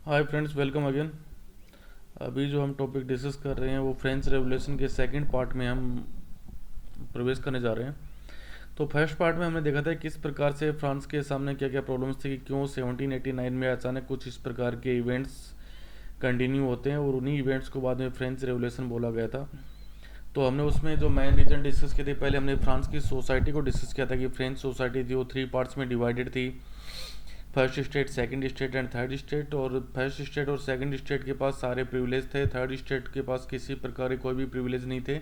Hi friends, welcome again. अभी जो हम टॉपिक डिस्कस कर रहे हैं वो फ्रेंच रेवोल्यूशन के सेकंड पार्ट में हम प्रवेश करने जा रहे हैं। तो फर्स्ट पार्ट में हमने देखा था किस प्रकार से फ्रांस के सामने क्या क्या प्रॉब्लम्स थी, कि क्यों 1789 में अचानक कुछ इस प्रकार के इवेंट्स कंटिन्यू होते हैं और उन्हीं इवेंट्स को बाद में फ्रेंच रेवोल्यूशन बोला गया था। तो हमने उसमें जो मेन रीजन डिस्कस किए थे, पहले हमने फ्रांस की सोसाइटी को डिस्कस किया था कि फ्रेंच सोसाइटी थी वो थ्री पार्ट्स में डिवाइडेड थी। First state, second state and third state. और फर्स्ट स्टेट और सेकंड स्टेट के पास सारे प्रिविलेज थे, थर्ड स्टेट के पास किसी प्रकार के कोई भी प्रिविलेज नहीं थे।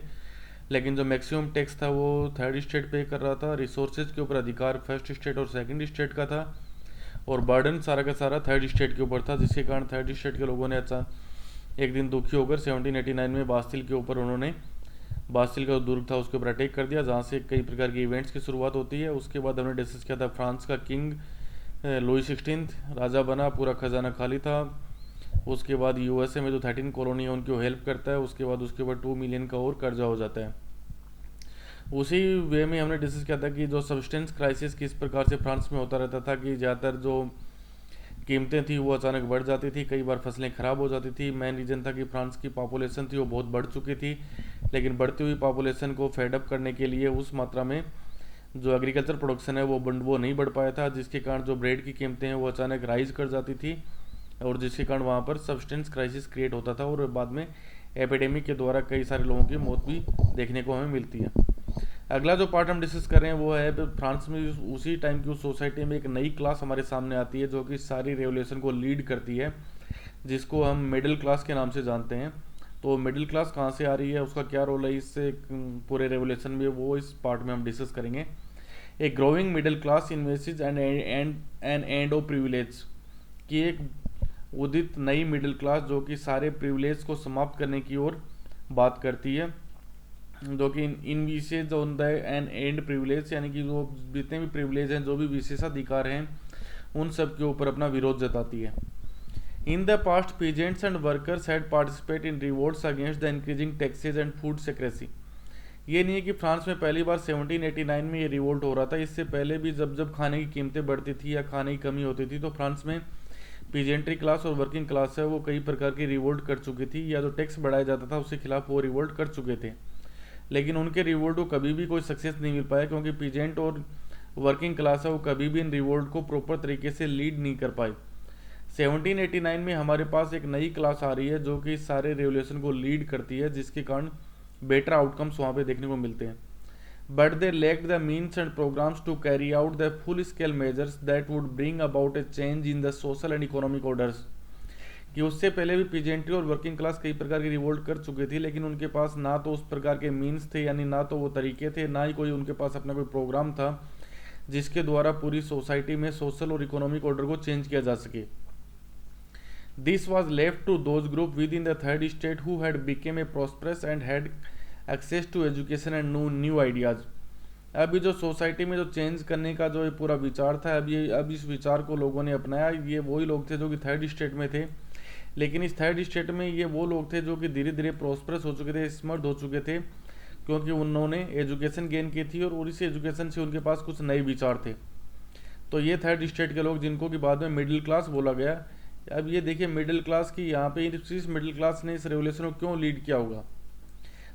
लेकिन जो मैक्सिमम टैक्स था वो थर्ड स्टेट पे कर रहा था। रिसोर्सेज के ऊपर अधिकार फर्स्ट स्टेट और सेकंड स्टेट का था, और बर्डन सारा का सारा थर्ड स्टेट के ऊपर था, जिसके कारण थर्ड स्टेट के लोगों ने एक दिन दुखी होकर 1789 में बास्तिल के ऊपर उन्होंने बास्तिल का जो दुर्ग था उसके ऊपर अटैक कर दिया, जहाँ से कई प्रकार के इवेंट्स की शुरुआत होती है। उसके बाद हमने डिस्कस किया था फ्रांस का किंग लुई 16 राजा बना, पूरा खजाना खाली था। उसके बाद यूएसए में जो 13 कॉलोनी है उनकी हेल्प करता है। उसके बाद उसके ऊपर 2 मिलियन का और कर्जा हो जाता है। उसी वे में हमने डिस्कस किया था कि जो सब्सटेंस क्राइसिस किस प्रकार से फ्रांस में होता रहता था, कि ज़्यादातर जो कीमतें थी वो अचानक बढ़ जाती थी, कई बार फसलें ख़राब हो जाती थी। मेन रीज़न था कि फ्रांस की पॉपुलेशन थी वो बहुत बढ़ चुकी थी, लेकिन बढ़ती हुई पॉपुलेशन को फेडअप करने के लिए उस मात्रा में जो एग्रीकल्चर प्रोडक्शन है वो नहीं बढ़ पाया था, जिसके कारण जो ब्रेड की कीमतें हैं वो अचानक राइज कर जाती थी, और जिसके कारण वहाँ पर सब्सटेंस क्राइसिस क्रिएट होता था, और बाद में एपिडेमिक के द्वारा कई सारे लोगों की मौत भी देखने को हमें मिलती है। अगला जो पार्ट हम डिस्कस कर रहे हैं वो है फ्रांस में उसी टाइम की उस सोसाइटी में एक नई क्लास हमारे सामने आती है जो कि सारी रेवोल्यूशन को लीड करती है, जिसको हम मिडिल क्लास के नाम से जानते हैं। तो मिडिल क्लास कहाँ से आ रही है, उसका क्या रोल है इससे पूरे रेवोल्यूशन में, वो इस पार्ट में हम डिस्कस करेंगे। A growing middle class envisages and end of privilege, कि एक उदित नई मिडिल क्लास जो कि सारे प्रिविलेज को समाप्त करने की ओर बात करती है, जो कि envisages on the end and privilege, यानी कि जो जितने भी प्रिविलेज हैं, जो भी विशेषाधिकार हैं, उन सब के ऊपर अपना विरोध जताती है। इन the past peasants and workers had participate in revolts against the increasing taxes and food secrecy. ये नहीं है कि फ्रांस में पहली बार 1789 में ये रिवोल्ट हो रहा था, इससे पहले भी जब जब खाने की कीमतें बढ़ती थी या खाने की कमी होती थी तो फ्रांस में पीजेंट्री क्लास और वर्किंग क्लास है वो कई प्रकार की रिवोल्ट कर चुकी थी, या जो टैक्स बढ़ाया जाता था उसके खिलाफ वो रिवोल्ट कर चुके थे। लेकिन उनके रिवोल्ट को कभी भी कोई सक्सेस नहीं मिल पाया, क्योंकि पीजेंट और वर्किंग क्लास है वो कभी भी इन रिवोल्ट को प्रॉपर तरीके से लीड नहीं कर पाई। 1789 में हमारे पास एक नई क्लास आ रही है जो कि सारे रेवोल्यूशन को लीड करती है, जिसके कारण बेटर आउटकम्स वहाँ पे देखने को मिलते हैं। But they lacked the means and programmes to carry out the full scale measures that would bring about a change in the social and economic orders, कि उससे पहले भी पीजेंट्री और वर्किंग क्लास कई प्रकार की रिवोल्ट कर चुके थे, लेकिन उनके पास ना तो उस प्रकार के मीन्स थे, यानी ना तो वो तरीके थे, ना ही कोई उनके पास अपना कोई प्रोग्राम था जिसके द्वारा पूरी सोसाइटी में सोशल और इकोनॉमिक ऑर्डर को चेंज किया जा सके। This was left to those group within the third state who had become a prosperous and had access to education and new ideas. अब ये जो सोसाइटी में जो चेंज करने का जो ये पूरा विचार था, अब इस विचार को लोगों ने अपनाया। ये वही लोग थे जो कि थर्ड स्टेट में थे, लेकिन इस थर्ड स्टेट में ये वो लोग थे जो कि धीरे धीरे प्रॉस्परस हो चुके थे, स्मर्थ हो चुके थे, क्योंकि उन्होंने एजुकेशन गेन की थी और इस एजुकेशन से उनके पास कुछ नए विचार थे। तो ये थर्ड स्टेट के लोग, जिनको कि बाद में मिडिल क्लास बोला गया। अब ये देखिए मिडिल क्लास की यहाँ पे इस मिडिल क्लास ने इस रेवोल्यूशन को क्यों लीड किया होगा।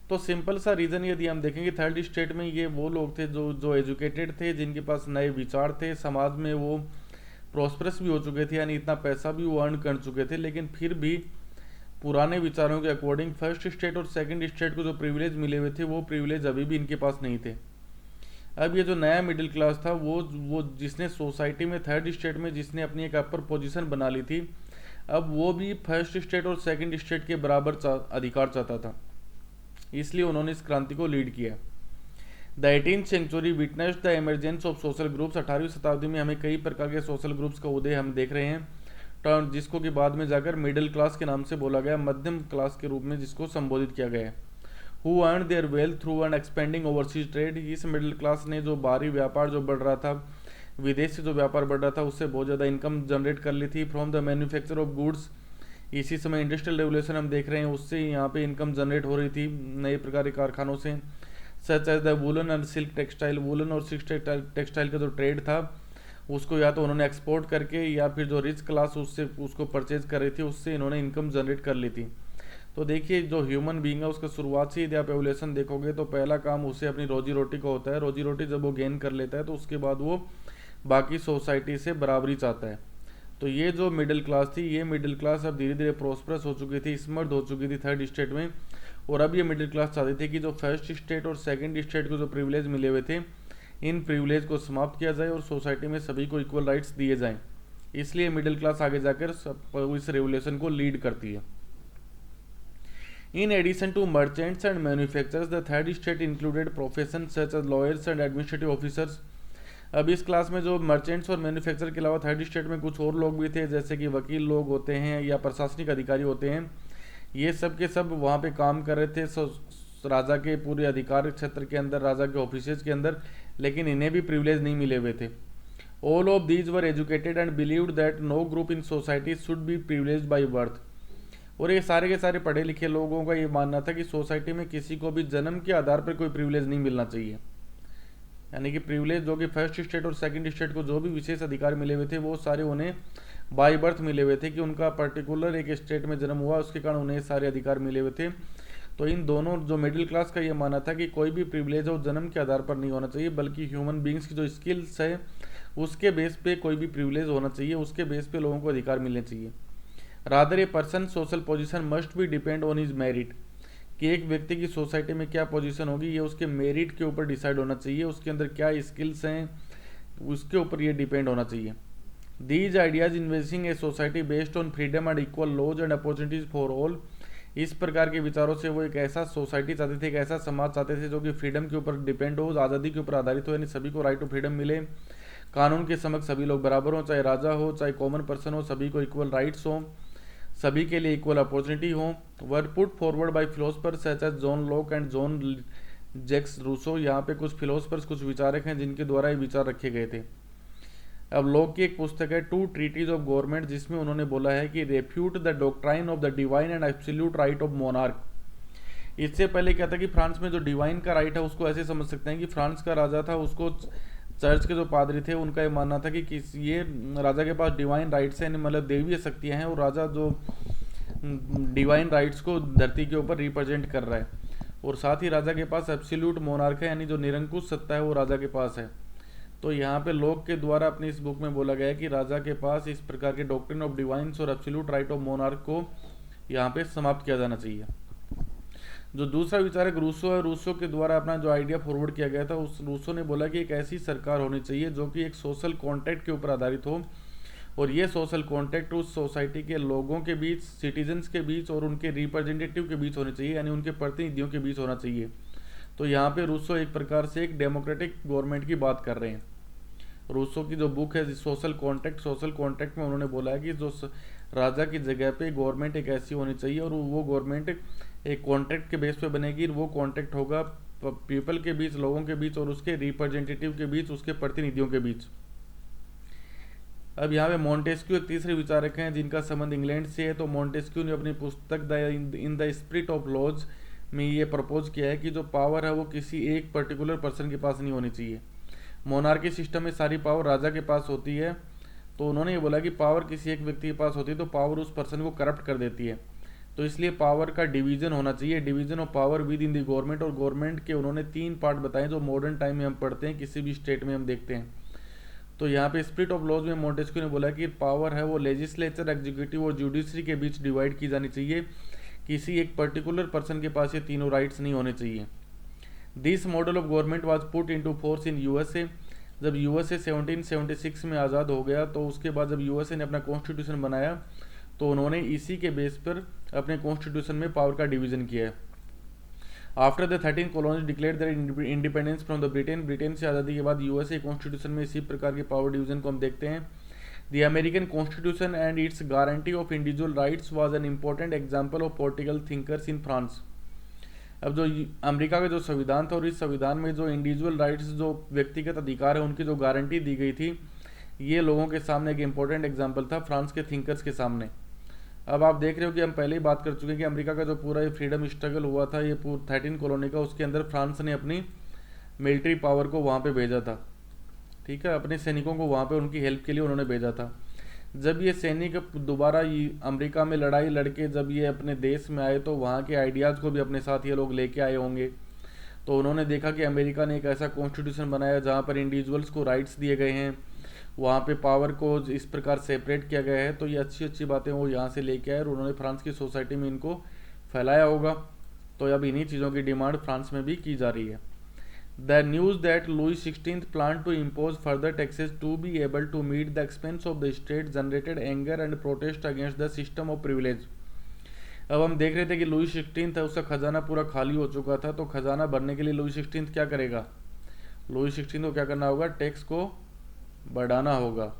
तो सिंपल सा रीज़न यदि हम देखेंगे, थर्ड स्टेट में ये वो लोग थे जो एजुकेटेड थे, जिनके पास नए विचार थे, समाज में वो प्रॉस्परस भी हो चुके थे, यानी इतना पैसा भी वो अर्न कर चुके थे, लेकिन फिर भी पुराने विचारों के अकॉर्डिंग फर्स्ट स्टेट और सेकंड स्टेट को जो प्रिविलेज मिले हुए थे वो प्रिविलेज अभी भी इनके पास नहीं थे। अब ये जो नया मिडिल क्लास था वो जिसने सोसाइटी में थर्ड स्टेट में जिसने अपनी एक अपर पोजीशन बना ली थी, अब वो भी फर्स्ट स्टेट और सेकंड स्टेट के बराबर अधिकार चाहता था, इसलिए उन्होंने इस क्रांति को लीड किया। The 18th century witnessed the emergence of social groups. 18वीं शताब्दी में हमें कई प्रकार के सोशल ग्रुप्स का उदय हम देख रहे हैं, टर्म जिसको कि बाद में जाकर मिडिल क्लास के नाम से बोला गया, मध्यम क्लास के रूप में जिसको संबोधित किया गया है। Who earn there wealth through and expanding overseas trade. इस मिडिल क्लास ने जो बाहरी व्यापार जो बढ़ रहा था, विदेश से जो व्यापार बढ़ रहा था, उससे बहुत ज़्यादा इनकम जनरेट कर ली थी from the manufacture of goods. इसी समय इंडस्ट्रियल रेवोल्यूशन हम देख रहे हैं, उससे यहाँ पे इनकम जनरेट हो रही थी नए प्रकार के कारखानों से, such as the woollen and silk textile. Woollen और सिल्क टेक्सटाइल का जो ट्रेड था उसको या तो उन्होंने एक्सपोर्ट करके या फिर जो रिच क्लास उससे उसको परचेज कर रही थी उससे इन्होंने इनकम जनरेट कर ली थी। तो देखिए जो ह्यूमन बीइंग है उसका शुरुआत से यदि आप एवोल्यूशन देखोगे तो पहला काम उसे अपनी रोजी रोटी का होता है। रोजी रोटी जब वो गेन कर लेता है तो उसके बाद वो बाकी सोसाइटी से बराबरी चाहता है। तो ये जो मिडिल क्लास थी, ये मिडिल क्लास अब धीरे धीरे प्रोस्परस हो चुकी थी, स्मर्ट हो चुकी थी थर्ड स्टेट में। और अब ये मिडिल क्लास चाहती थी कि जो फर्स्ट स्टेट और सेकंड स्टेट को जो प्रिविलेज मिले हुए थे, इन प्रिविलेज को समाप्त किया जाए और सोसाइटी में सभी को इक्वल राइट्स दिए जाएं। इसलिए मिडिल क्लास आगे जाकर इस रेवोल्यूशन को लीड करती है। In addition to merchants and manufacturers, the third state included professions such as lawyers and administrative officers. अब इस क्लास में जो मर्चेंट्स और मैन्युफैक्चर के अलावा थर्ड स्टेट में कुछ और लोग भी थे, जैसे कि वकील लोग होते हैं या प्रशासनिक अधिकारी होते हैं। ये सब के सब वहाँ पे काम कर रहे थे राजा के पूरे अधिकार क्षेत्र के अंदर, राजा के ऑफिसेज के अंदर, लेकिन इन्हें भी प्रिविलेज नहीं मिले हुए थे। All of these were educated and believed that no group in society should be privileged by birth. और ये सारे के सारे पढ़े लिखे लोगों का ये मानना था कि सोसाइटी में किसी को भी जन्म के आधार पर कोई प्रिविलेज नहीं मिलना चाहिए। यानी कि प्रिविलेज जो कि फर्स्ट स्टेट और सेकंड स्टेट को जो भी विशेष अधिकार मिले हुए थे वो सारे उन्हें बाय बर्थ मिले हुए थे, कि उनका पर्टिकुलर एक स्टेट में जन्म हुआ उसके कारण उन्हें सारे अधिकार मिले हुए थे। तो इन दोनों जो मिडिल क्लास का ये मानना था कि कोई भी प्रिविलेज हो जन्म के आधार पर नहीं होना चाहिए, बल्कि ह्यूमन बींग्स की जो स्किल्स है उसके बेस पे कोई भी प्रिविलेज होना चाहिए, उसके बेस पे लोगों को अधिकार मिलने चाहिए। Rather a person social position must be depend on his merit, कि एक व्यक्ति की सोसाइटी में क्या पोजीशन होगी ये उसके मेरिट के ऊपर डिसाइड होना चाहिए, उसके अंदर क्या स्किल्स हैं उसके ऊपर ये डिपेंड होना चाहिए। These ideas investing a society based on freedom and equal laws and opportunities for all. इस प्रकार के विचारों से वो एक ऐसा सोसाइटी चाहते थे, एक ऐसा समाज चाहते थे जो कि फ्रीडम के ऊपर डिपेंड हो, आज़ादी के ऊपर आधारित हो, यानी सभी को राइट टू फ्रीडम मिले, कानून के समक्ष सभी लोग बराबर हों, चाहे राजा हो चाहे कॉमन पर्सन हो, सभी को इक्वल राइट्स हों, सभी के लिए इक्वल अपॉर्चुनिटी हो। Were put forward by philosophers such as John Locke and John Jacques Rousseau. यहाँ पे कुछ फिलोसफर्स, कुछ विचारक हैं जिनके द्वारा ये विचार रखे गए थे। अब लॉक की एक पुस्तक है टू ट्रीटीज ऑफ गवर्नमेंट, जिसमें उन्होंने बोला है कि refute the doctrine of the divine and absolute right of monarch. इससे पहले क्या था कि फ्रांस में जो डिवाइन का राइट है उसको ऐसे समझ सकते हैं कि फ्रांस का राजा था, उसको चर्च के जो पादरी थे उनका ये मानना था कि ये राजा के पास डिवाइन राइट्स हैं, मतलब देवीय शक्तियाँ हैं, और राजा जो डिवाइन राइट्स को धरती के ऊपर रिप्रेजेंट कर रहा है। और साथ ही राजा के पास एब्सोल्यूट मोनार्क है, यानी जो निरंकुश सत्ता है वो राजा के पास है। तो यहाँ पे लॉक के द्वारा अपनी इस बुक में बोला गया है कि राजा के पास इस प्रकार के डॉक्ट्रिन ऑफ डिवाइन्स और एब्सोल्यूट राइट ऑफ मोनार्क को यहाँ पे समाप्त किया जाना चाहिए। जो दूसरा विचारक रूसो है, रूसो के द्वारा अपना जो आइडिया फॉरवर्ड किया गया था, उस रूसो ने बोला कि एक ऐसी सरकार होनी चाहिए जो कि एक सोशल कॉन्ट्रैक्ट के ऊपर आधारित हो, और ये सोशल कॉन्ट्रैक्ट उस सोसाइटी के लोगों के बीच, सिटीजन्स के बीच और उनके रिप्रेजेंटेटिव के बीच होनी चाहिए, यानी उनके प्रतिनिधियों के बीच होना चाहिए। तो यहाँ पे रूसो एक प्रकार से एक डेमोक्रेटिक गवर्नमेंट की बात कर रहे हैं। रूसो की जो बुक है सोशल कॉन्ट्रैक्ट में उन्होंने बोला है कि जो राजा की जगह पे गवर्नमेंट एक ऐसी होनी चाहिए, और वो गवर्नमेंट एक कॉन्ट्रैक्ट के बेस पे बनेगी। वो कॉन्ट्रैक्ट होगा पीपल के बीच, लोगों के बीच, और उसके रिप्रेजेंटेटिव के बीच, उसके प्रतिनिधियों के बीच। अब यहाँ पे मॉन्टेस्क्यू एक तीसरे विचारक हैं जिनका संबंध इंग्लैंड से है। तो मॉन्टेस्क्यू ने अपनी पुस्तक in the spirit of laws में ये प्रपोज किया है कि जो पावर है वो किसी एक पर्टिकुलर पर्सन के पास नहीं होनी चाहिए। मोनार्की सिस्टम में सारी पावर राजा के पास होती है, तो उन्होंने ये बोला कि पावर किसी एक व्यक्ति के पास होती है तो पावर उस पर्सन को करप्ट कर देती है। तो इसलिए पावर का डिवीजन होना चाहिए, division of power with in the government. और गवर्नमेंट के उन्होंने 3 पार्ट बताए जो मॉडर्न टाइम में हम पढ़ते हैं, किसी भी स्टेट में हम देखते हैं। तो यहाँ पे स्पिरिट ऑफ लॉज में मॉन्टेस्क्यू ने बोला कि पावर है वो लेजिस्लेचर, एग्जीक्यूटिव और जुडिशरी के बीच डिवाइड की जानी चाहिए, किसी एक पर्टिकुलर पर्सन के पास ये तीनों राइट्स नहीं होने चाहिए। This model of government was put into force in USA. जब यूएसए 1776 में आज़ाद हो गया, तो उसके बाद जब यूएसए ने अपना कॉन्स्टिट्यूशन बनाया तो उन्होंने इसी के बेस पर अपने कॉन्स्टिट्यूशन में पावर का डिवीजन किया है। After the 13 colonies declare their independence from the Britain से आज़ादी के बाद यूएसए कॉन्स्टिट्यूशन में इसी प्रकार के पावर डिवीजन को हम देखते हैं। The American constitution and it's guarantee of individual rights was an important example of political thinkers in France. अब जो अमेरिका का जो संविधान था और इस संविधान में जो इंडिविजुअल राइट्स, जो व्यक्तिगत अधिकार है, उनकी जो गारंटी दी गई थी, ये लोगों के सामने एक इम्पोर्टेंट एग्जाम्पल था फ्रांस के थिंकर्स के सामने। अब आप देख रहे हो कि हम पहले ही बात कर चुके हैं कि अमेरिका का जो पूरा ये फ्रीडम स्ट्रगल हुआ था, ये 13 कॉलोनी का, उसके अंदर फ्रांस ने अपनी मिलिट्री पावर को वहाँ पे भेजा था। ठीक है, अपने सैनिकों को वहाँ पे उनकी हेल्प के लिए उन्होंने भेजा था। जब ये सैनिक दोबारा अमेरिका में लड़ाई लड़के जब ये अपने देश में आए तो वहाँ के आइडियाज़ को भी अपने साथ ये लोग लेके आए होंगे। तो उन्होंने देखा कि अमेरिका ने एक ऐसा कॉन्स्टिट्यूशन बनाया जहाँ पर इंडिविजुअल्स को राइट्स दिए गए हैं, वहाँ पे पावर को इस प्रकार सेपरेट किया गया है। तो ये अच्छी अच्छी बातें वो यहाँ से लेके आए और उन्होंने फ्रांस की सोसाइटी में इनको फैलाया होगा। तो अब इन्हीं चीज़ों की डिमांड फ्रांस में भी की जा रही है। The news that Louis 16 plan to impose further taxes to be able to meet the expense of the state generated anger and protest against the system of privilege. अब हम देख रहे थे कि लुई 16 था, उसका खजाना पूरा खाली हो चुका था। तो खजाना भरने के लिए लुई 16 क्या करेगा? लुई 16 को क्या करना होगा? टैक्स को बढ़ाना होगा।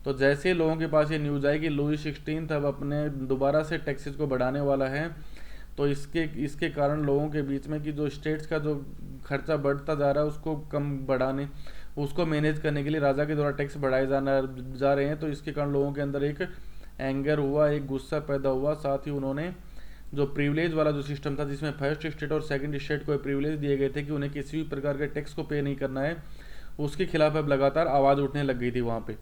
तो जैसे ही लोगों के पास ये न्यूज़ आई कि लुई 16 अब अपने दोबारा से टैक्सेस को बढ़ाने वाला है, तो इसके कारण लोगों के बीच में कि जो स्टेट्स का जो खर्चा बढ़ता जा रहा है उसको कम बढ़ाने, उसको मैनेज करने के लिए राजा के द्वारा टैक्स बढ़ाए जा रहे हैं। तो इसके कारण लोगों के अंदर एक एंगर हुआ, एक गुस्सा पैदा हुआ। साथ ही उन्होंने जो प्रिविलेज वाला जो सिस्टम था जिसमें फर्स्ट स्टेट और सेकंड स्टेट को प्रिविलेज दिए गए थे कि उन्हें किसी भी प्रकार के टैक्स को पे नहीं करना है, उसके खिलाफ अब लगातार आवाज़ उठने लग गई थी वहाँ पे।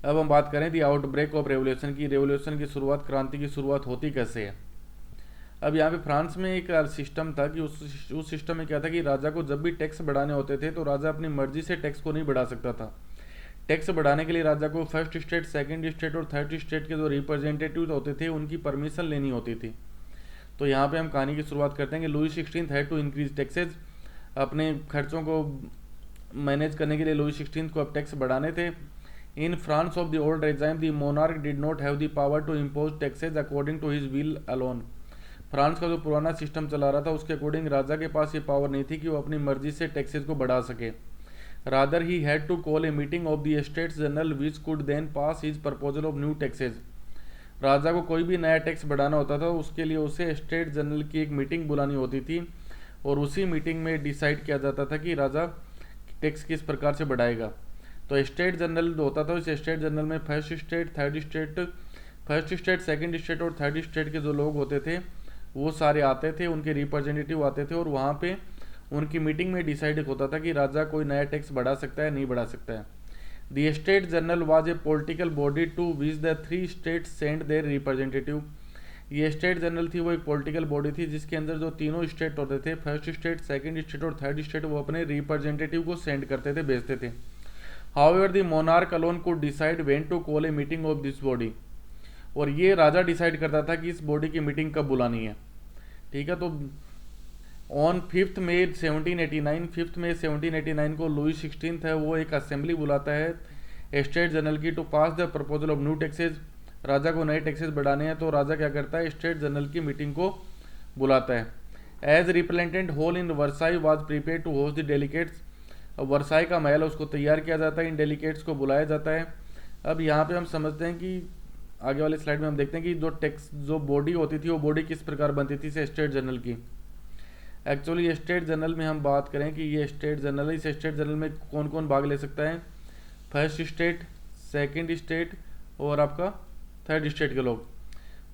अब हम बात करें दी आउटब्रेक ऑफ रेवोल्यूशन की। रेवोल्यूशन की शुरुआत, क्रांति की शुरुआत होती कैसे है? अब यहाँ पे फ्रांस में एक सिस्टम था कि उस सिस्टम में क्या था कि राजा को जब भी टैक्स बढ़ाने होते थे तो राजा अपनी मर्जी से टैक्स को नहीं बढ़ा सकता था। टैक्स बढ़ाने के लिए राजा को फर्स्ट स्टेट, सेकंड स्टेट और थर्ड स्टेट के जो रिप्रेजेंटेटिव होते थे उनकी परमिशन लेनी होती थी। तो यहाँ पे हम कहानी की शुरुआत करते हैं कि Louis 16 had to increase taxes. अपने खर्चों को मैनेज करने के लिए लुई 16 को अब टैक्स बढ़ाने थे। In France of the old regime the monarch did not have the power to impose taxes according to his will alone. France का जो पुराना सिस्टम चला रहा था उसके अकॉर्डिंग राजा के पास ये पावर नहीं थी कि वो अपनी मर्जी से टैक्सेस को बढ़ा सके। Rather he had to call a meeting of the States General which could then pass his proposal of new taxes. राजा को कोई भी नया टैक्स बढ़ाना होता था उसके लिए उसे स्टेट जनरल की एक मीटिंग बुलानी होती थी और उसी मीटिंग में डिसाइड किया जाता था कि राजा टैक्स किस प्रकार से बढ़ाएगा। तो स्टेट जनरल होता था, इस स्टेट जनरल में फर्स्ट स्टेट, सेकंड स्टेट और थर्ड स्टेट के जो लोग होते थे वो सारे आते थे, उनके रिप्रेजेंटेटिव आते थे और वहाँ पे उनकी मीटिंग में डिसाइड होता था कि राजा कोई नया टैक्स बढ़ा सकता है, नहीं बढ़ा सकता है। The state general was a political body to which the 3 states send their representative. ये स्टेट जनरल थी, वो एक पॉलिटिकल बॉडी थी जिसके अंदर जो तीनों स्टेट होते थे, फर्स्ट स्टेट, सेकंड स्टेट और थर्ड स्टेट, वो अपने रिप्रेजेंटेटिव को सेंड करते थे, भेजते थे। However the monarch alone could decide when to call a meeting of this body. और ये राजा डिसाइड करता था कि इस बॉडी की मीटिंग कब बुलानी है। ठीक है, तो ऑन 5 मई 1789 को लुई 16 है वो एक असेंबली बुलाता है स्टेट जनरल की to pass the proposal of new taxes. राजा को नए टैक्सेस बढ़ाने हैं तो राजा क्या करता है, स्टेट जनरल की मीटिंग को बुलाता है। As representant hall in Versailles was prepare to host the delegates. Versailles का महल उसको तैयार किया जाता है, इन डेलीगेट्स को बुलाया जाता है। अब यहाँ पे हम समझते हैं कि आगे वाले स्लाइड में हम देखते हैं कि जो बॉडी होती थी वो बॉडी किस प्रकार बनती थी स्टेट जनरल की। एक्चुअली स्टेट जनरल में हम बात करें कि ये स्टेट जनरल है, इस स्टेट जनरल में कौन कौन भाग ले सकता है? फर्स्ट स्टेट, सेकंड स्टेट और आपका थर्ड स्टेट के लोग।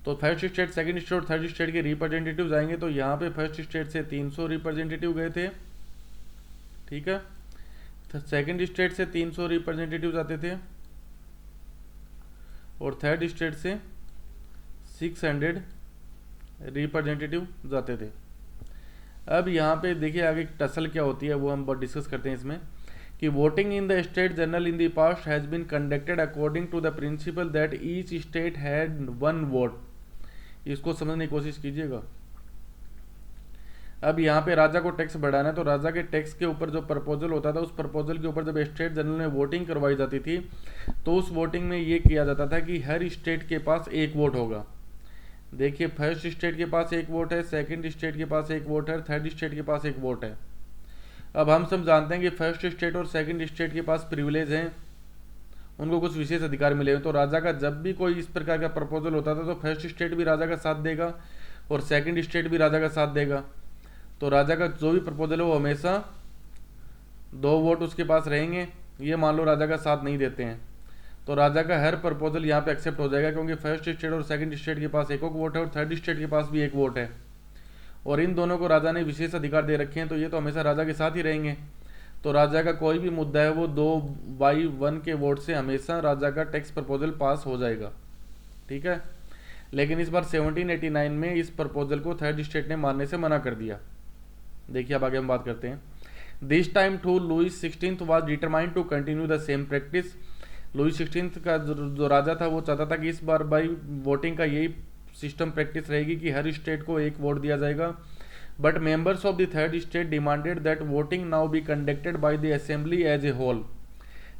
तो फर्स्ट स्टेट, सेकंड स्टेट और थर्ड स्टेट के रिप्रेजेंटेटिव आएंगे। तो यहाँ पे फर्स्ट स्टेट से 300 रिप्रेजेंटेटिव गए थे, ठीक है। सेकंड स्टेट से 300 रिप्रेजेंटेटिव आते थे और थर्ड स्टेट से 600 रिप्रेजेंटेटिव जाते थे। अब यहाँ पे देखिए आगे टसल क्या होती है वो हम बहुत डिस्कस करते हैं इसमें कि voting in the state general in the past has been conducted according to the principle that each state had 1 vote. इसको समझने की कोशिश कीजिएगा। अब यहाँ पे राजा को टैक्स बढ़ाना है तो राजा के टैक्स के ऊपर जो प्रपोजल होता था उस प्रपोजल के ऊपर जब स्टेट जनरल में वोटिंग करवाई जाती थी तो उस वोटिंग में ये किया जाता था कि हर स्टेट के पास 1 वोट होगा। देखिए फर्स्ट स्टेट के पास 1 वोट है, सेकंड स्टेट के पास 1 वोट है, थर्ड स्टेट के पास 1 वोट है। अब हम सब जानते हैं कि फर्स्ट स्टेट और सेकंड स्टेट के पास प्रिविलेज हैं, उनको कुछ विशेष अधिकार मिले हुए। तो राजा का जब भी कोई इस प्रकार का प्रपोजल होता था तो फर्स्ट स्टेट भी राजा का साथ देगा और सेकंड स्टेट भी राजा का साथ देगा। तो राजा का जो भी प्रपोजल है वो हमेशा 2 वोट उसके पास रहेंगे। ये मान लो राजा का साथ नहीं देते हैं तो राजा का हर प्रपोजल यहाँ पे एक्सेप्ट हो जाएगा, क्योंकि फर्स्ट स्टेट और सेकंड स्टेट के पास 1 वोट है और थर्ड स्टेट के पास भी 1 वोट है और इन दोनों को राजा ने विशेष अधिकार दे रखे हैं, तो ये तो हमेशा राजा के साथ ही रहेंगे। तो राजा का कोई भी मुद्दा है वो 2/1 के वोट से हमेशा राजा का टैक्स प्रपोजल पास हो जाएगा, ठीक है। लेकिन इस बार 1789 में इस प्रपोजल को थर्ड स्टेट ने मानने से मना कर दिया। देखिए अब आगे हम बात करते हैं। This time to Louis 16 was determined to continue the same practice. Louis 16 का जो राजा था वो चाहता था कि इस बार बाई वोटिंग का यही सिस्टम प्रैक्टिस रहेगी कि हर स्टेट को एक वोट दिया जाएगा। But members of the third state demanded that voting now be conducted by the assembly as a whole.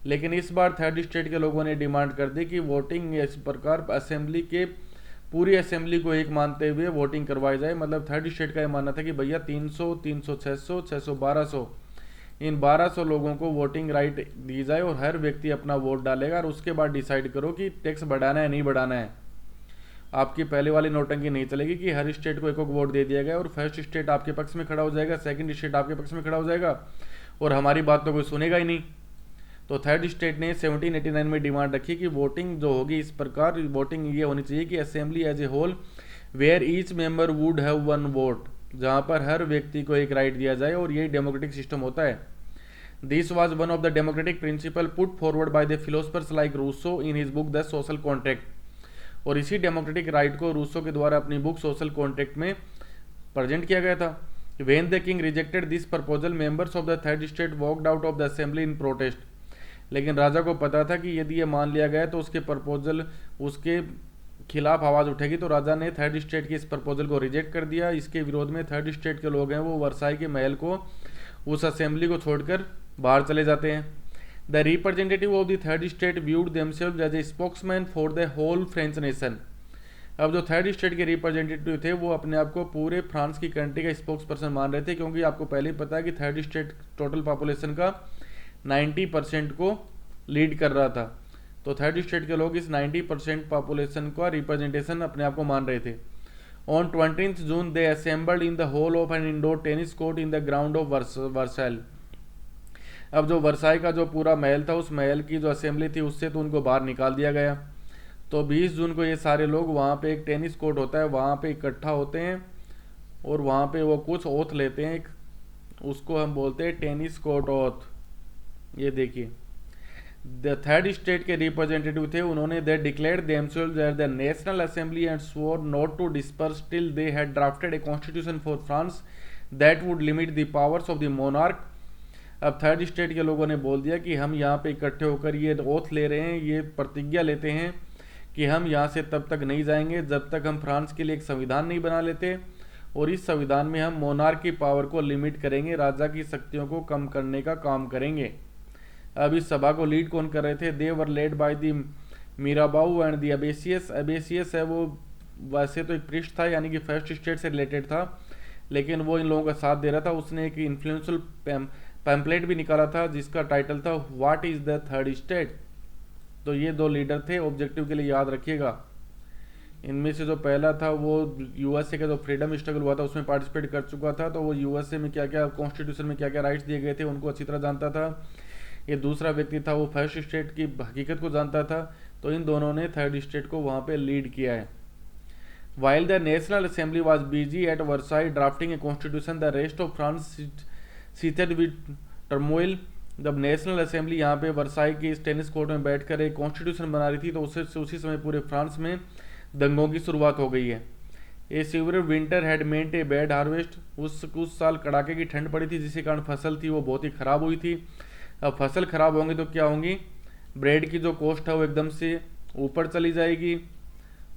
लेकिन इस बार थर्ड स्टेट के लोगों ने डिमांड कर दी कि वोटिंग इस प्रकार असेंबली के पूरी असेंबली को एक मानते हुए वोटिंग करवाई जाए। मतलब थर्ड स्टेट का ये मानना था कि भैया 300, 300, 600, 600, 1200 इन 1200 लोगों को वोटिंग राइट दी जाए और हर व्यक्ति अपना वोट डालेगा और उसके बाद डिसाइड करो कि टैक्स बढ़ाना है नहीं बढ़ाना है। आपकी पहले वाली नोटंकी नहीं चलेगी कि हर स्टेट को एक वोट दे दिया गया और फर्स्ट स्टेट आपके पक्ष में खड़ा हो जाएगा, सेकंड स्टेट आपके पक्ष में खड़ा हो जाएगा और हमारी बात तो कोई सुनेगा ही नहीं। तो थर्ड स्टेट ने 1789 में डिमांड रखी कि वोटिंग जो होगी इस प्रकार वोटिंग ये होनी चाहिए कि assembly as a whole where each member would have one vote, जहां पर हर व्यक्ति को एक राइट दिया जाए और यही डेमोक्रेटिक सिस्टम होता है। This was one of the democratic principle put forward by the philosophers like Rousseau in his book the social contract. और इसी डेमोक्रेटिक राइट को रूसो के द्वारा अपनी बुक सोशल कॉन्ट्रैक्ट में प्रेजेंट किया गया था। When the king rejected this proposal members of the third state walked out of the assembly in protest. लेकिन राजा को पता था कि यदि ये मान लिया गया तो उसके प्रपोजल उसके खिलाफ आवाज़ उठेगी, तो राजा ने थर्ड स्टेट के इस प्रपोजल को रिजेक्ट कर दिया। इसके विरोध में थर्ड स्टेट के लोग हैं वो वर्साई के महल को उस असेंबली को छोड़कर बाहर चले जाते हैं। The representative of the third state viewed themselves as a spokesman for the whole French nation. अब जो थर्ड स्टेट के रिप्रेजेंटेटिव थे वो अपने आप को पूरे फ्रांस की कंट्री का स्पोक्स पर्सन मान रहे थे, क्योंकि आपको पहले ही पता है कि थर्ड स्टेट टोटल पॉपुलेशन का 90% को लीड कर रहा था। तो थर्ड स्टेट के लोग इस 90% पॉपुलेशन का रिप्रेजेंटेशन अपने आप को मान रहे थे। On 20 June they assembled in the hall of an indoor tennis court in the ground of Versailles. अब जो वर्साई का जो पूरा महल था उस महल की जो असेंबली थी उससे तो उनको बाहर निकाल दिया गया। तो 20 जून को ये सारे लोग वहाँ पे एक टेनिस कोर्ट होता है वहाँ पे इकट्ठा होते हैं और वहाँ पे वो कुछ ओथ लेते हैं, उसको हम बोलते हैं टेनिस कोर्ट ओथ। ये देखिए द थर्ड स्टेट के रिप्रेजेंटेटिव थे, उन्होंने they declared themselves at the national assembly and swore not to disperse till they had drafted a constitution for France that would limit the powers of the monarch. अब third state के लोगों ने बोल दिया कि हम यहाँ पे इकट्ठे होकर ये ओथ ले रहे हैं, ये प्रतिज्ञा लेते हैं कि हम यहाँ से तब तक नहीं जाएंगे जब तक हम फ्रांस के लिए एक संविधान नहीं बना लेते और इस संविधान में हम मोनार्क की पावर को लिमिट करेंगे, राजा की शक्तियों को कम करने का काम करेंगे। अब इस सभा को लीड कौन कर रहे थे? They were led by the Mirabeau and the Abbe Sieyes. Abbe Sieyes है वो वैसे तो एक प्रिस्ट था यानी कि फर्स्ट स्टेट से रिलेटेड था, लेकिन वो इन लोगों का साथ दे रहा था। उसने एक इन्फ्लुएंशियल पैम्पलेट भी निकाला था जिसका टाइटल था what is the third state. तो ये दो लीडर थे, ऑब्जेक्टिव के लिए याद रखिएगा। इनमें से जो पहला था वो यूएसए का जो फ्रीडम स्ट्रगल हुआ था उसमें पार्टिसिपेट कर चुका था, तो वो यूएसए में क्या क्या कॉन्स्टिट्यूशन में क्या क्या राइट्स दिए गए थे उनको अच्छी तरह जानता था। ये दूसरा व्यक्ति था वो फर्स्ट स्टेट की हकीकत को जानता था। तो इन दोनों ने थर्ड स्टेट को वहाँ पे लीड किया है। While the national assembly was busy at Versailles drafting a constitution the rest of France seated with turmoil. जब नेशनल असेंबली यहाँ पे वर्साई की इस टेनिस कोर्ट में बैठकर एक कॉन्स्टिट्यूशन बना रही थी तो उसी समय पूरे फ्रांस में दंगों की शुरुआत हो गई है। ए severe winter had meant a bad harvest. उस साल कड़ाके की ठंड पड़ी थी जिसके कारण फसल थी वो बहुत ही खराब हुई थी। अब फसल खराब होंगी तो क्या होंगी? ब्रेड की जो कॉस्ट है वो एकदम से ऊपर चली जाएगी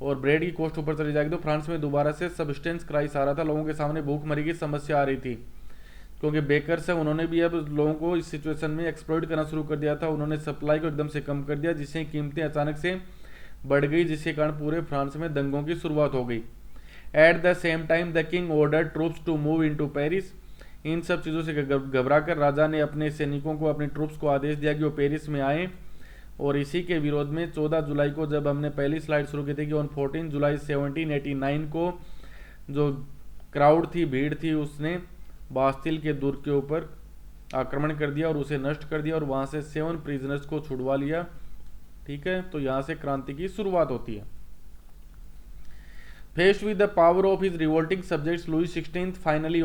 और ब्रेड की कॉस्ट ऊपर चली जाएगी तो फ्रांस में दोबारा से सब्सटेंस क्राइसिस आ रहा था। लोगों के सामने भूखमरी की समस्या आ रही थी क्योंकि बेकर्स है उन्होंने भी अब लोगों को इस सिचुएशन में एक्सप्लॉइट करना शुरू कर दिया था। उन्होंने सप्लाई को एकदम से कम कर दिया जिससे कीमतें अचानक से बढ़ गई, जिसके कारण पूरे फ्रांस में दंगों की शुरुआत हो गई। At the same time the king order troops to move into Paris. इन सब चीज़ों से घबराकर राजा ने अपने सैनिकों को अपने ट्रूप्स को आदेश दिया कि वो पेरिस में आए। और इसी के विरोध में 14 जुलाई को जब हमने पहली स्लाइड शुरू की थी कि ऑन 14 जुलाई 1789 को जो क्राउड थी भीड़ थी उसने बास्तिल के दुर्ग के ऊपर आक्रमण कर दिया और उसे नष्ट कर दिया और वहाँ से 7 प्रिजनर्स को छुड़वा लिया। ठीक है, तो यहाँ से क्रांति की शुरुआत होती है। Faced with the power of his revolting subjects, Louis XVI finally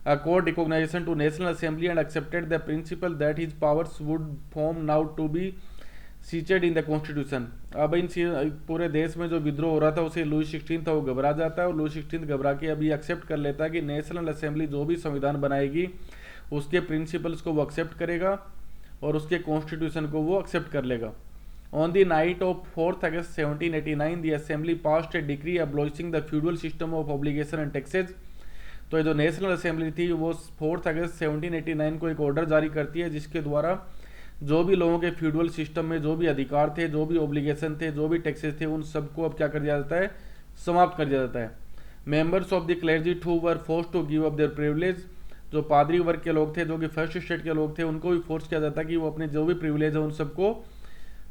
accord recognition to National Assembly and accepted the principle that his powers would form now to be सीचेड इन द कॉन्स्टिट्यूशन। अब इन पूरे देश में जो विद्रोह हो रहा था उसे लुई 16 था वो घबरा जाता है और लुई 16 घबरा के अभी एक्सेप्ट कर लेता है कि नेशनल असेंबली जो भी संविधान बनाएगी उसके प्रिंसिपल्स को वो एक्सेप्ट करेगा और उसके कॉन्स्टिट्यूशन को वो एक्सेप्ट कर लेगा। On the night of 4 August 1789 the assembly passed A decree abolishing the feudal system of obligation and taxes. तो ये जो नेशनल असेंबली थी वो 4 अगस्त 1789 को एक ऑर्डर जारी करती है जिसके द्वारा जो भी लोगों के फ्यूडल सिस्टम में जो भी अधिकार थे, जो भी ऑब्लिगेशन थे, जो भी टैक्सेस थे, उन सबको अब क्या कर दिया जाता है, समाप्त कर दिया जाता है। Members of the clergy too were force to give up their privilege. जो पादरी वर्ग के लोग थे, जो कि फर्स्ट स्टेट के लोग थे, उनको भी फोर्स किया जाता है कि वो अपने जो भी प्रिविलेज है उन सबको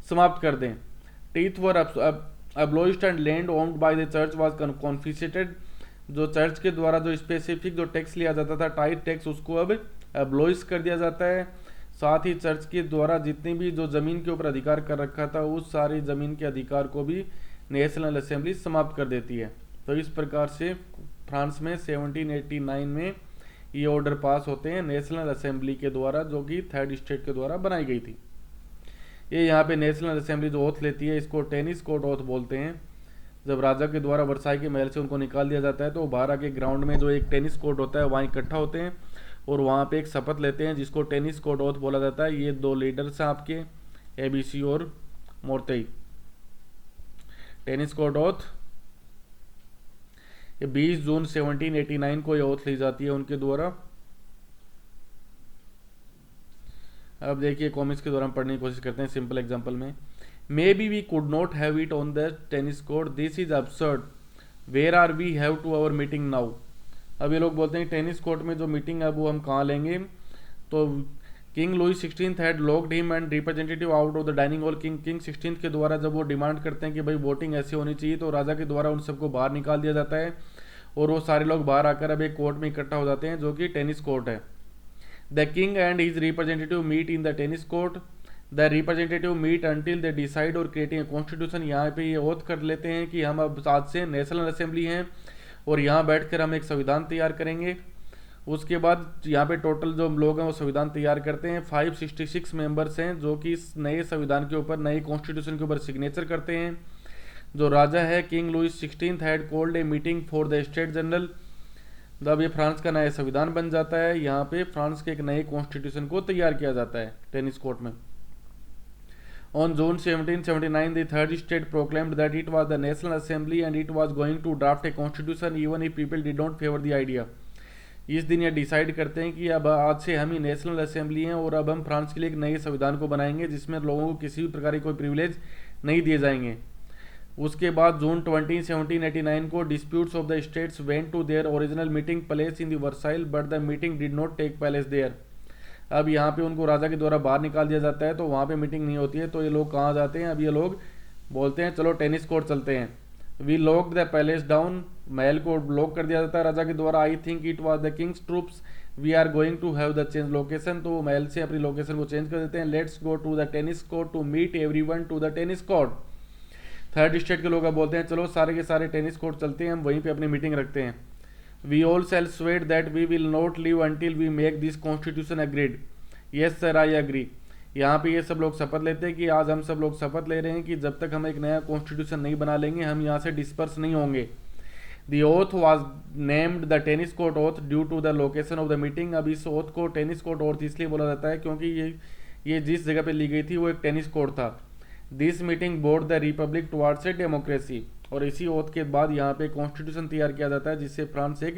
समाप्त कर दें। Tithes were abolished and land owned by the church was confiscated. जो चर्च के द्वारा जो स्पेसिफिक जो टैक्स लिया जाता था, टाइट टैक्स, उसको अब अब्लोइस कर दिया जाता है। साथ ही चर्च के द्वारा जितनी भी जो जमीन के ऊपर अधिकार कर रखा था उस सारी जमीन के अधिकार को भी नेशनल असेंबली समाप्त कर देती है। तो इस प्रकार से फ्रांस में 1789 में ये ऑर्डर पास होते हैं नेशनल असेंबली के द्वारा, जो कि थर्ड स्टेट के द्वारा बनाई गई थी। ये यहाँ पे नेशनल असेंबली जो ओथ लेती है इसको टेनिस कोर्ट ओथ बोलते हैं। जब राजा के द्वारा वर्साई के महल से उनको निकाल दिया जाता है तो बाहर आके ग्राउंड में जो एक टेनिस कोर्ट होता है वहाँ इकट्ठा होते हैं और वहाँ पे एक शपथ लेते हैं जिसको टेनिस कोर्ट ओथ बोला जाता है। ये दो लीडर्स हैं आपके, एबीसी और मोर्तेई। टेनिस कोर्ट ओथ ये 20 जून 1789 को ये ओथ ली जाती है उनके द्वारा। अब देखिए कॉमिक्स के द्वारा हम पढ़ने की कोशिश करते हैं सिंपल एग्जांपल में। Maybe we could not have it on the tennis court, this is absurd, where are we have to our meeting now. अब ये लोग बोलते हैं टेनिस कोर्ट में जो मीटिंग है वो हम कहाँ लेंगे। तो king Louis 16 had locked him and representative out of the dining hall. King 16 के द्वारा जब वो डिमांड करते हैं कि भाई वोटिंग ऐसी होनी चाहिए तो राजा के द्वारा उन सबको बाहर निकाल दिया जाता है और वो सारे लोग बाहर आकर अब एक कोर्ट में इकट्ठा हो जाते हैं जो कि टेनिस कोर्ट है। The king and his representative meet in the tennis court. The representative meet until they decide और क्रिएटिंग ए कॉन्स्टिट्यूशन। यहाँ पे ये ओथ कर लेते हैं कि हम अब आज से नेशनल असेंबली हैं और यहाँ बैठकर हम एक संविधान तैयार करेंगे। उसके बाद यहाँ पे टोटल जो लोग हैं वो संविधान तैयार करते हैं। 566 मेंबर्स हैं जो कि इस नए संविधान के ऊपर, नए कॉन्स्टिट्यूशन के ऊपर सिग्नेचर करते हैं। जो राजा है king Louis 16 had called a meeting for the state general. अब ये फ्रांस का नया संविधान बन जाता है। यहाँ पे फ्रांस के एक नए कॉन्स्टिट्यूशन को तैयार किया जाता है टेनिस कोर्ट में। On June 1779, the third state proclaimed that it was the National Assembly and it was going to draft a constitution even if people did not favor the idea. इस दिन ये decide करते हैं कि अब आज से हम ही नेशनल असेंबली हैं और अब हम फ्रांस के लिए एक नए संविधान को बनाएंगे जिसमें लोगों को किसी भी प्रकार के कोई प्रिविलेज नहीं दिए जाएंगे। उसके बाद जून 20 1789 को disputes of the states went to their original meeting place in the Versailles but the meeting did not take place there. अब यहाँ पे उनको राजा के द्वारा बाहर निकाल दिया जाता है तो वहाँ पे मीटिंग नहीं होती है। तो ये लोग कहाँ जाते हैं, अब ये लोग बोलते हैं चलो टेनिस कोर्ट चलते हैं। We lock the palace down, महल को लॉक कर दिया जाता है राजा के द्वारा। I think it was the king's troops, we are going to have the change location. तो महल से अपनी लोकेशन को चेंज कर देते हैं। Let's go to the tennis court to meet everyone to the tennis court. Third state के लोग अब बोलते हैं चलो सारे के सारे टेनिस कोर्ट चलते हैं, हम वहीं पर अपनी मीटिंग रखते हैं। We all sell sweat that we will not leave until we make this constitution agreed. Yes sir I agree. यहाँ पे ये सब लोग शपथ लेते हैं कि आज हम सब लोग शपथ ले रहे हैं कि जब तक हम एक नया कॉन्स्टिट्यूशन नहीं बना लेंगे हम यहाँ से डिस्पर्स नहीं होंगे। The oath was named the tennis court oath due to the location of the meeting. अब इस ओथ को टेनिस कोर्ट ओथ इसलिए बोला जाता है क्योंकि ये जिस जगह पे ली गई थी वो एक टेनिस कोर्ट था। This meeting board the Republic towards a democracy. और इसी ओथ के बाद यहाँ पे कॉन्स्टिट्यूशन तैयार किया जाता है जिससे फ्रांस एक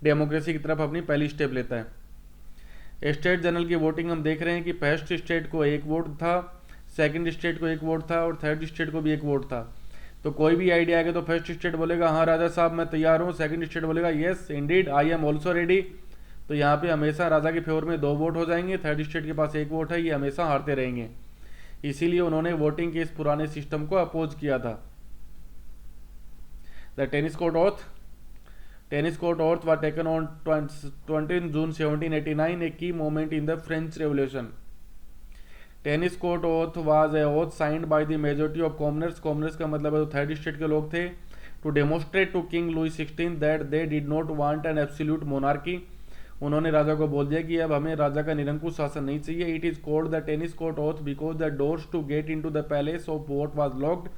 डेमोक्रेसी की तरफ अपनी पहली स्टेप लेता है। स्टेट जनरल की वोटिंग हम देख रहे हैं कि फर्स्ट स्टेट को एक वोट था, सेकंड स्टेट को एक वोट था और थर्ड स्टेट को भी एक वोट था। तो कोई भी आइडिया आएगा तो फर्स्ट स्टेट बोलेगा हाँ राजा साहब मैं तैयार हूँ, सेकंड स्टेट बोलेगा yes Indeed I am also ready. तो यहाँ पे हमेशा राजा के फेवर में 2 वोट हो जाएंगे, थर्ड स्टेट के पास 1 वोट है, ये हमेशा हारते रहेंगे। इसीलिए उन्होंने वोटिंग के इस पुराने सिस्टम को अपोज किया था। The tennis court oath Tennis court oath was taken on 20 June 1789, a key moment in the French Revolution. Tennis court oath was a oath signed by the majority of commoners. Commoners का मतलब है third state के लोग थे। To demonstrate to King Louis XVI that they did not want an absolute monarchy. उन्होंने राजा को बोल दिया कि अब हमें राजा का निरंकुश शासन नहीं चाहिए। It is called the tennis court oath because the doors to get into the palace of vote was locked,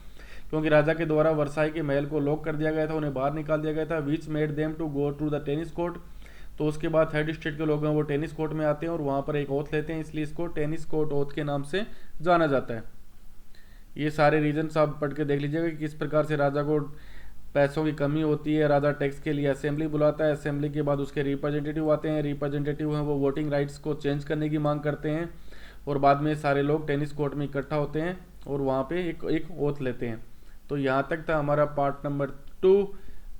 क्योंकि राजा के द्वारा वर्साई के महल को लॉक कर दिया गया था, उन्हें बाहर निकाल दिया गया था। Which made them to go to the tennis court, तो उसके बाद हेड स्टेट के लोग हैं वो टेनिस कोर्ट में आते हैं और वहाँ पर एक ओथ लेते हैं, इसलिए इसको टेनिस कोर्ट ओथ के नाम से जाना जाता है। ये सारे रीजन्स आप पढ़ के देख लीजिएगा कि किस प्रकार से राजा को पैसों की कमी होती है, राजा टैक्स के लिए असेंबली बुलाता है, असेंबली के बाद उसके रिप्रेजेंटेटिव आते हैं, रिप्रेजेंटेटिव हैं वो वोटिंग राइट्स को चेंज करने की मांग करते हैं और बाद में सारे लोग टेनिस कोर्ट में इकट्ठा होते हैं और वहाँ पे एक ओथ लेते हैं। तो यहाँ तक था हमारा पार्ट नंबर 2।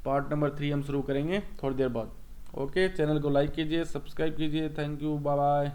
पार्ट नंबर 3 हम शुरू करेंगे थोड़ी देर बाद। ओके, चैनल को लाइक कीजिए, सब्सक्राइब कीजिए। Thank you, bye bye.